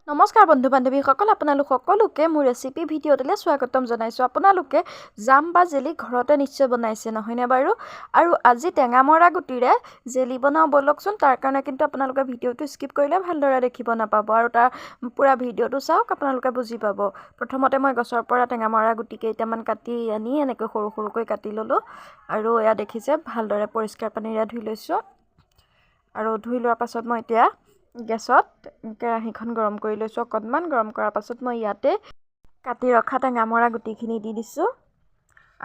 নমস্কাৰ বন্ধু বান্ধৱীসকল আপোনালোক সকলোকে মোৰ ৰেচিপি ভিডিঅ'টোলৈ স্বাগতম জনাইছোঁ। আপোনালোকে জাম বা জেলি ঘৰতে নিশ্চয় বনাইছে নহয়নে বাৰু? আৰু আজি টেঙামৰা গুটিৰে জেলি বনাওঁ বলকচোন। তাৰ কাৰণে কিন্তু আপোনালোকে ভিডিঅ'টো স্কিপ কৰিলে ভালদৰে দেখিব নাপাব আৰু তাৰ পুৰা ভিডিঅ'টো চাওক, আপোনালোকে বুজি পাব। প্ৰথমতে মই গছৰ পৰা টেঙামৰা গুটি কেইটামান কাটি আনি এনেকৈ সৰু সৰুকৈ কাটি ল'লোঁ আৰু এয়া দেখিছে ভালদৰে পৰিষ্কাৰ পানীৰে ধুই লৈছোঁ। আৰু ধুই লোৱাৰ পাছত মই এতিয়া গেছত কেৰাহীখন গৰম কৰি লৈছোঁ। অকণমান গৰম কৰাৰ পাছত মই ইয়াতে কাটি ৰখা টেঙামৰা গুটিখিনি দি দিছোঁ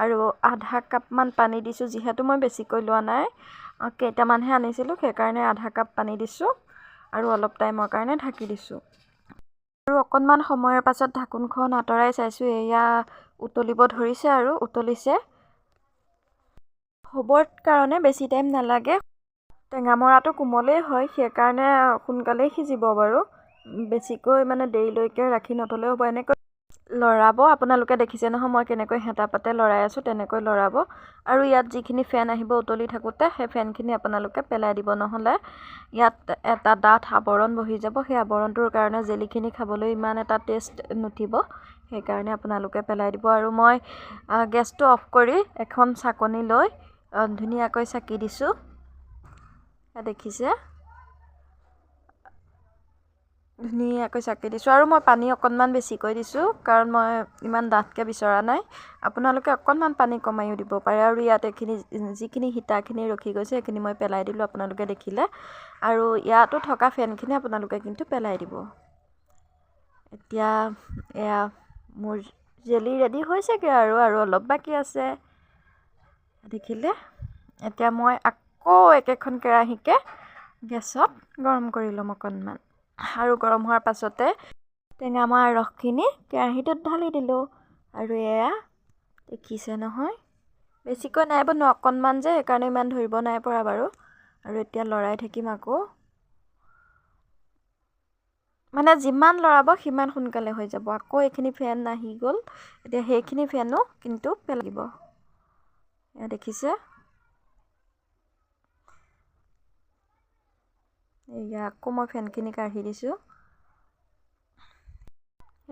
আৰু আধা কাপমান পানী দিছোঁ। যিহেতু মই বেছিকৈ লোৱা নাই, কেইটামানহে আনিছিলোঁ, সেইকাৰণে আধা কাপ পানী দিছোঁ আৰু অলপ টাইমৰ কাৰণে ঢাকি দিছোঁ। আৰু অকণমান সময়ৰ পাছত ঢাকোনখন আঁতৰাই চাইছোঁ, এয়া উতলিব ধৰিছে আৰু উতলিছে। হ'বৰ কাৰণে বেছি টাইম নালাগে। টেঙামৰাটো কোমলেই হয়, সেইকাৰণে সোনকালেই সিজিব বাৰু। বেছিকৈ দেৰিলৈকে ৰাখি নথলেও হ'ব। এনেকৈ লৰাব। আপোনালোকে দেখিছে নহয় মই কেনেকৈ হেতা পাতে লৰাই আছোঁ, তেনেকৈ লৰাব। আৰু ইয়াত যিখিনি ফেন আহিব উতলি থাকোঁতে, সেই ফেনখিনি আপোনালোকে পেলাই দিব, নহ'লে ইয়াত এটা ডাঠ আৱৰণ বহি যাব। সেই আৱৰণটোৰ কাৰণে জেলিখিনি খাবলৈ ইমান এটা টেষ্ট নুঠিব, সেইকাৰণে আপোনালোকে পেলাই দিব। আৰু মই গেছটো অফ কৰি এখন চাকনি লৈ ধুনীয়াকৈ চাকি দিছোঁ। দেখিছে ধুনীয়াকৈ চাকি দিছোঁ। আৰু মই পানী অকণমান বেছিকৈ দিছোঁ, কাৰণ মই ইমান ডাঠকৈ বিচৰা নাই। আপোনালোকে অকণমান পানী কমায়ো দিব পাৰে। আৰু ইয়াত যিখিনি সীতাখিনি ৰখি গৈছে সেইখিনি মই পেলাই দিলোঁ, আপোনালোকে দেখিলে। আৰু ইয়াতো থকা ফেনখিনি আপোনালোকে কিন্তু পেলাই দিব। এতিয়া এয়া মোৰ জেলি ৰেডি হৈছেগৈ আৰু অলপ বাকী আছে, দেখিলে। এতিয়া মই আকৌ একেখন কেৰাহীকে গেছত গৰম কৰি ল'ম অকণমান। আৰু গৰম হোৱাৰ পাছতে টেঙামৰাৰ ৰসখিনি কেৰাহীটোত ঢালি দিলোঁ। আৰু এয়া দেখিছে নহয়, বেছিকৈ নাই বনোৱা, অকণমান যে, সেইকাৰণে ইমান ধৰিব নাই পৰা বাৰু। আৰু এতিয়া লৰাই থাকিম আকৌ। যিমান লৰাব সিমান সোনকালে হৈ যাব। আকৌ এইখিনি ফেন আহি গ'ল, এতিয়া সেইখিনি ফেনো কিন্তু পেলাব। এয়া দেখিছে, এয়া আকৌ মই ফেনখিনি কাঢ়ি দিছোঁ।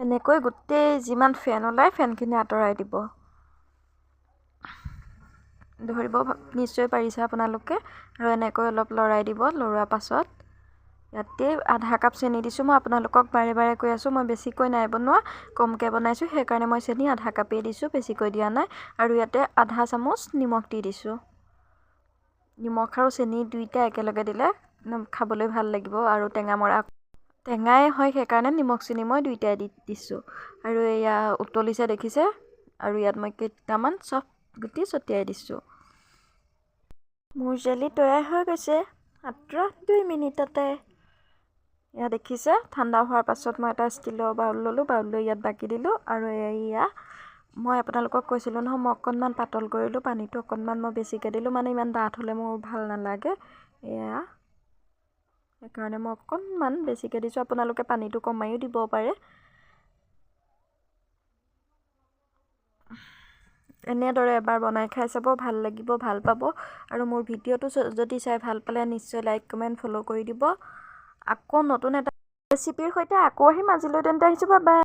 এনেকৈ গোটেই যিমান ফেন ওলায় ফেনখিনি আঁতৰাই দিব। ধৰিব নিশ্চয় পাৰিছে আপোনালোকে। আৰু এনেকৈ অলপ লৰাই দিব। লৰোৱাৰ পাছত ইয়াতে আধা কাপ চেনি দিছোঁ। মই আপোনালোকক বাৰে বাৰে কৈ আছোঁ, মই বেছিকৈ নাই বনোৱা, কমকৈ বনাইছোঁ, সেইকাৰণে মই চেনি আধা কাপেই দিছোঁ, বেছিকৈ দিয়া নাই। আৰু ইয়াতে আধা চামুচ নিমখ দি দিছোঁ। নিমখ আৰু চেনি দুইটা একেলগে দিলে খাবলৈ ভাল লাগিব। আৰু টেঙামৰা টেঙাই হয়, সেইকাৰণে নিমখ চেনি মই দুইটাই দিছোঁ। আৰু এয়া উতলিছে দেখিছে। আৰু ইয়াত মই কেইটামান চফ গুটি ছটিয়াই দিছোঁ। মোৰ জেলি তৈয়াৰ হৈ গৈছে মাত্ৰ 2 মিনিটতে। এয়া দেখিছে, ঠাণ্ডা হোৱাৰ পাছত মই এটা ষ্টীলৰ বাউল ল'লোঁ, বাউল লৈ ইয়াত বাকি দিলোঁ। আৰু এয়া মই আপোনালোকক কৈছিলোঁ নহয়, মই অকণমান পাতল কৰিলোঁ, পানীটো অকণমান মই বেছিকৈ দিলোঁ, ইমান ডাঠ হ'লে মোৰ ভাল নালাগে। এয়া সেইকাৰণে মই অকণমান বেছিকৈ দিছোঁ। আপোনালোকে পানীটো কমায়ো দিব পাৰে। এনেদৰে এবাৰ বনাই খাই চাব, ভাল লাগিব, ভাল পাব। আৰু মোৰ ভিডিঅ'টো যদি চাই ভাল পালে নিশ্চয় লাইক কমেণ্ট ফ'ল' কৰি দিব। আকৌ নতুন এটা ৰেচিপিৰ সৈতে আকৌ আহিম। আজিলৈ তেন্তে আহিছোঁ, বাই বাই।